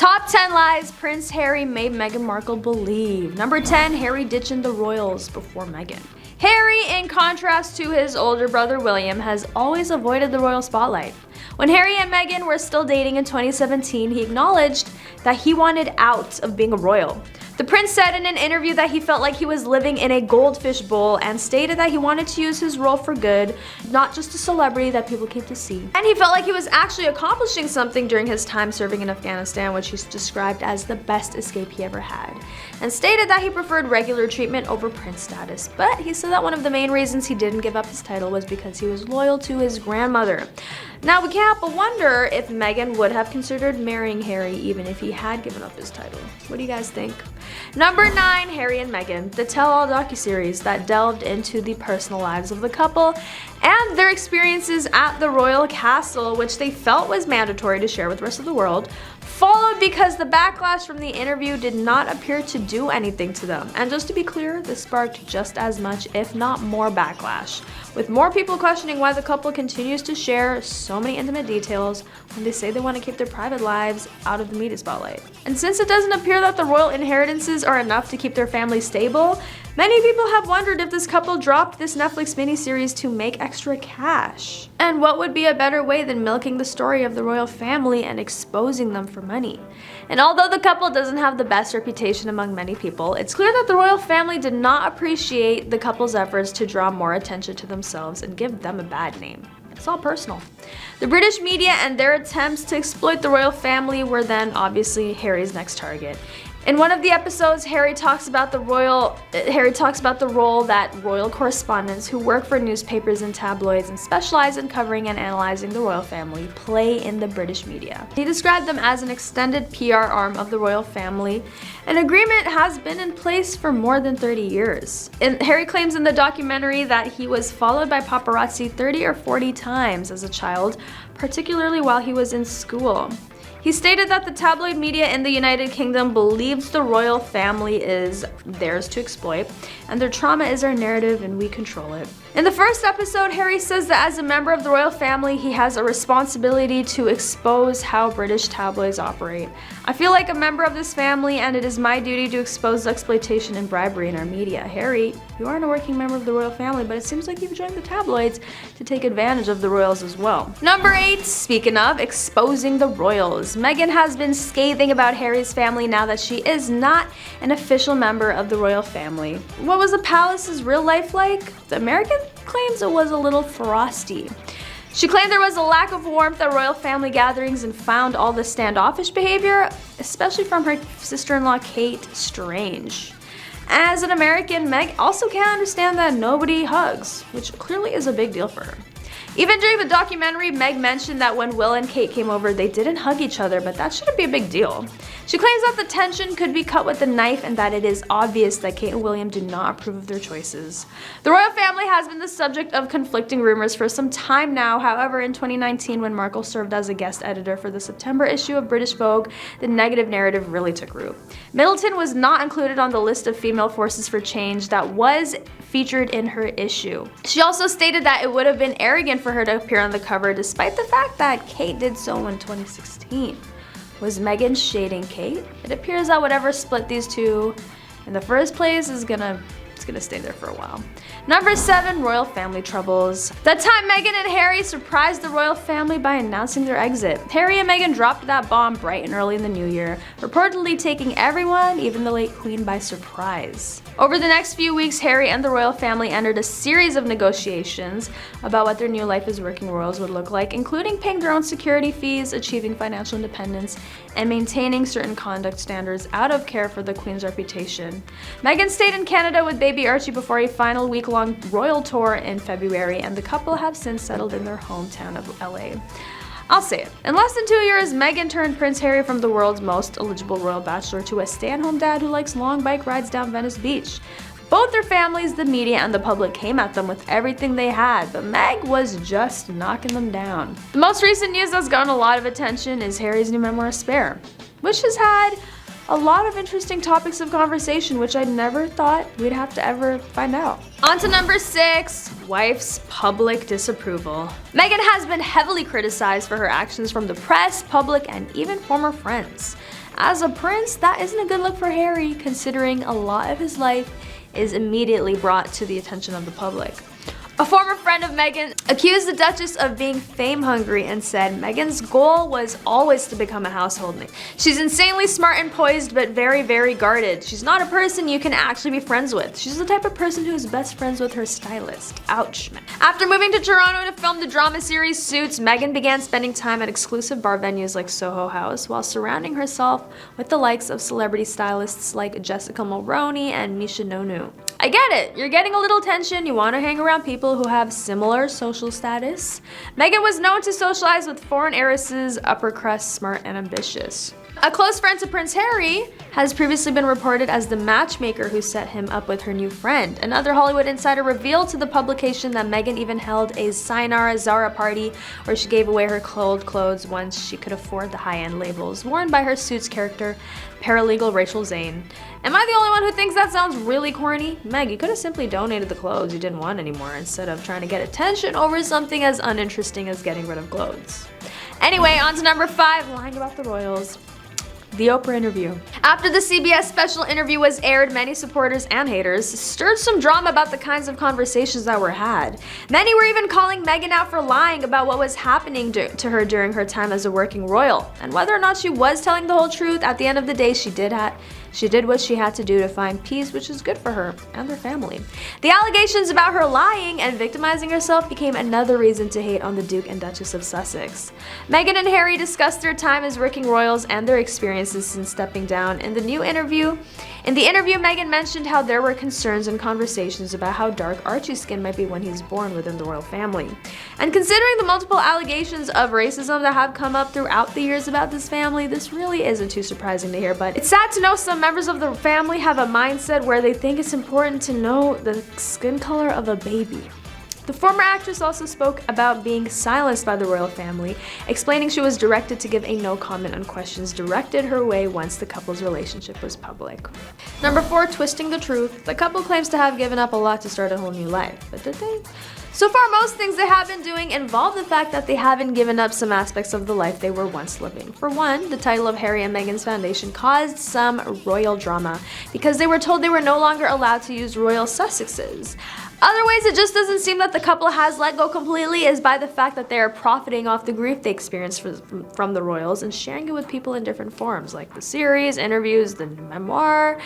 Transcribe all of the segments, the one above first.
Top 10 lies Prince Harry made Meghan Markle believe. Number 10, Harry ditching the royals before Meghan. Harry, in contrast to his older brother William, has always avoided the royal spotlight. When Harry and Meghan were still dating in 2017, he acknowledged that he wanted out of being a royal. The prince said in an interview that he felt like he was living in a goldfish bowl and stated that he wanted to use his role for good, not just a celebrity that people came to see. And he felt like he was actually accomplishing something during his time serving in Afghanistan, which he's described as the best escape he ever had, and stated that he preferred regular treatment over prince status. But he said that one of the main reasons he didn't give up his title was because he was loyal to his grandmother. Now, we can't help but wonder if Meghan would have considered marrying Harry even if he had given up his title. What do you guys think? Number 9, Harry and Meghan, the tell-all docuseries that delved into the personal lives of the couple and their experiences at the royal castle, which they felt was mandatory to share with the rest of the world, followed because the backlash from the interview did not appear to do anything to them. And just to be clear, this sparked just as much, if not more, backlash, with more people questioning why the couple continues to share so many intimate details when they say they want to keep their private lives out of the media spotlight. And since it doesn't appear that the royal inheritances are enough to keep their family stable, many people have wondered if this couple dropped this Netflix miniseries to make extra cash. And what would be a better way than milking the story of the royal family and exposing them for money? And although the couple doesn't have the best reputation among many people, it's clear that the royal family did not appreciate the couple's efforts to draw more attention to themselves and give them a bad name. It's all personal. The British media and their attempts to exploit the royal family were then obviously Harry's next target. In one of the episodes, Harry talks about the role that royal correspondents who work for newspapers and tabloids and specialize in covering and analyzing the royal family play in the British media. He described them as an extended PR arm of the royal family. An agreement has been in place for more than 30 years. And Harry claims in the documentary that he was followed by paparazzi 30 or 40 times as a child, particularly while he was in school. He stated that the tabloid media in the United Kingdom believes the royal family is theirs to exploit, and their trauma is our narrative and we control it. In the first episode, Harry says that as a member of the royal family, he has a responsibility to expose how British tabloids operate. I feel like a member of this family, and it is my duty to expose exploitation and bribery in our media. Harry, you aren't a working member of the royal family, but it seems like you've joined the tabloids to take advantage of the royals as well. Number 8, speaking of exposing the royals, Meghan has been scathing about Harry's family now that she is not an official member of the royal family. What was the palace's real life like? The American claims it was a little frosty. She claimed there was a lack of warmth at royal family gatherings and found all the standoffish behavior, especially from her sister-in-law Kate, strange. As an American, Meg also can't understand that nobody hugs, which clearly is a big deal for her. Even during the documentary, Meg mentioned that when Will and Kate came over, they didn't hug each other, but that shouldn't be a big deal. She claims that the tension could be cut with a knife and that it is obvious that Kate and William do not approve of their choices. The royal family has been the subject of conflicting rumors for some time now. However, in 2019, when Markle served as a guest editor for the September issue of British Vogue, the negative narrative really took root. Middleton was not included on the list of female forces for change that was featured in her issue. She also stated that it would have been arrogant for her to appear on the cover despite the fact that Kate did so in 2016. Was Meghan shading Kate? It appears that whatever split these two in the first place is gonna stay there for a while. Number 7, royal family troubles. That time Meghan and Harry surprised the royal family by announcing their exit. Harry and Meghan dropped that bomb bright and early in the new year, reportedly taking everyone, even the late queen, by surprise. Over the next few weeks, Harry and the royal family entered a series of negotiations about what their new life as working royals would look like, including paying their own security fees, achieving financial independence, and maintaining certain conduct standards out of care for the queen's reputation. Meghan stayed in Canada with baby Archie before a final week-long royal tour in February, and the couple have since settled in their hometown of LA. I'll say it. In less than 2 years, Meghan turned Prince Harry from the world's most eligible royal bachelor to a stay-at-home dad who likes long bike rides down Venice Beach. Both their families, the media, and the public came at them with everything they had, but Meg was just knocking them down. The most recent news that's gotten a lot of attention is Harry's new memoir, Spare, which has had a lot of interesting topics of conversation, which I never thought we'd have to ever find out. On to number 6, wife's public disapproval. Meghan has been heavily criticized for her actions from the press, public, and even former friends. As a prince, that isn't a good look for Harry, considering a lot of his life is immediately brought to the attention of the public. A former friend of Meghan accused the Duchess of being fame-hungry and said Meghan's goal was always to become a household name. She's insanely smart and poised, but very, very guarded. She's not a person you can actually be friends with. She's the type of person who's best friends with her stylist. Ouch. After moving to Toronto to film the drama series Suits, Meghan began spending time at exclusive bar venues like Soho House while surrounding herself with the likes of celebrity stylists like Jessica Mulroney and Misha Nonu. I get it. You're getting a little attention. You want to hang around people who have similar social status. Meghan was known to socialize with foreign heiresses, upper crust, smart, and ambitious. A close friend to Prince Harry has previously been reported as the matchmaker who set him up with her new friend. Another Hollywood insider revealed to the publication that Meghan even held a Sayonara Zara party where she gave away her old clothes once she could afford the high-end labels worn by her Suits character, paralegal Rachel Zane. Am I the only one who thinks that sounds really corny? Meg, you could have simply donated the clothes you didn't want anymore instead of trying to get attention over something as uninteresting as getting rid of clothes. Anyway, on to number 5, lying about the royals. The Oprah interview. After the CBS special interview was aired, many supporters and haters stirred some drama about the kinds of conversations that were had. Many were even calling Meghan out for lying about what was happening to her during her time as a working royal. And whether or not she was telling the whole truth, at the end of the day, she did what she had to do to find peace, which is good for her and her family. The allegations about her lying and victimizing herself became another reason to hate on the Duke and Duchess of Sussex. Meghan and Harry discussed their time as working royals and their experiences since stepping down. In the interview, Meghan mentioned how there were concerns and conversations about how dark Archie's skin might be when he's born within the royal family. And considering the multiple allegations of racism that have come up throughout the years about this family, this really isn't too surprising to hear, but it's sad to know some members of the family have a mindset where they think it's important to know the skin color of a baby. The former actress also spoke about being silenced by the royal family, explaining she was directed to give a no comment on questions directed her way once the couple's relationship was public. Number 4, twisting the truth. The couple claims to have given up a lot to start a whole new life, but did they? So far, most things they have been doing involve the fact that they haven't given up some aspects of the life they were once living. For one, the title of Harry and Meghan's foundation caused some royal drama because they were told they were no longer allowed to use royal Sussexes. Other ways it just doesn't seem that the couple has let go completely is by the fact that they are profiting off the grief they experienced from the royals and sharing it with people in different forms, like the series, interviews, the memoir.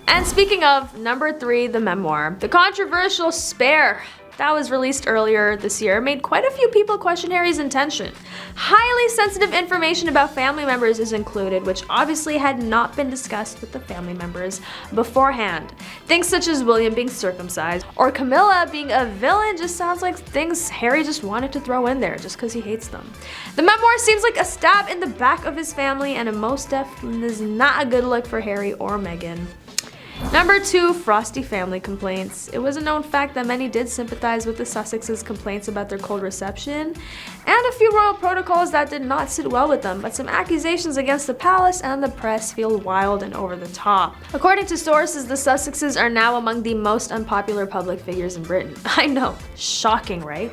And speaking of, number 3, the memoir. The controversial Spare that was released earlier this year made quite a few people question Harry's intention. Highly sensitive information about family members is included, which obviously had not been discussed with the family members beforehand. Things such as William being circumcised or Camilla being a villain just sounds like things Harry just wanted to throw in there just because he hates them. The memoir seems like a stab in the back of his family, and it most definitely is not a good look for Harry or Meghan. Number 2, frosty family complaints. It was a known fact that many did sympathize with the Sussexes' complaints about their cold reception, and a few royal protocols that did not sit well with them, but some accusations against the palace and the press feel wild and over the top. According to sources, the Sussexes are now among the most unpopular public figures in Britain. I know, shocking, right?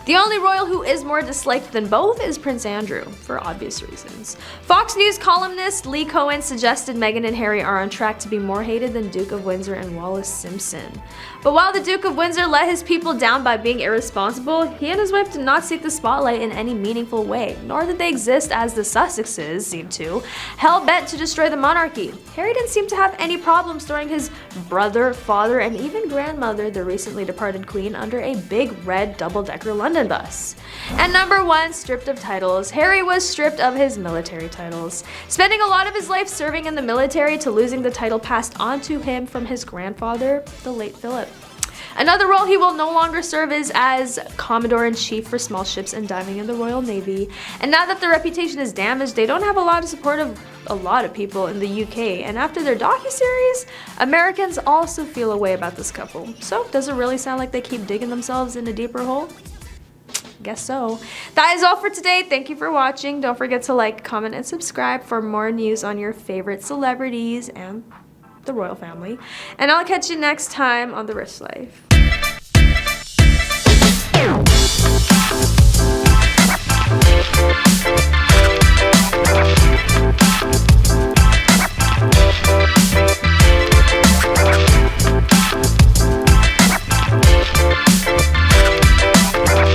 The only royal who is more disliked than both is Prince Andrew, for obvious reasons. Fox News columnist Lee Cohen suggested Meghan and Harry are on track to be more hated than Duke of Windsor and Wallis Simpson. But while the Duke of Windsor let his people down by being irresponsible, he and his wife did not seek the spotlight in any meaningful way, nor did they exist as the Sussexes seem to, hell-bent to destroy the monarchy. Harry didn't seem to have any problems throwing his brother, father, and even grandmother, the recently departed queen, under a big red double-decker London bus. And number 1, stripped of titles. Harry was stripped of his military titles, spending a lot of his life serving in the military to losing the title passed on to him from his grandfather, the late Philip. Another role he will no longer serve is as Commodore-in-Chief for small ships and diving in the Royal Navy. And now that their reputation is damaged, they don't have a lot of support of a lot of people in the UK. And after their docuseries, Americans also feel a way about this couple. So does it really sound like they keep digging themselves in a deeper hole? Guess so. That is all for today. Thank you for watching. Don't forget to like, comment, and subscribe for more news on your favorite celebrities and the royal family. And I'll catch you next time on The Rich Life.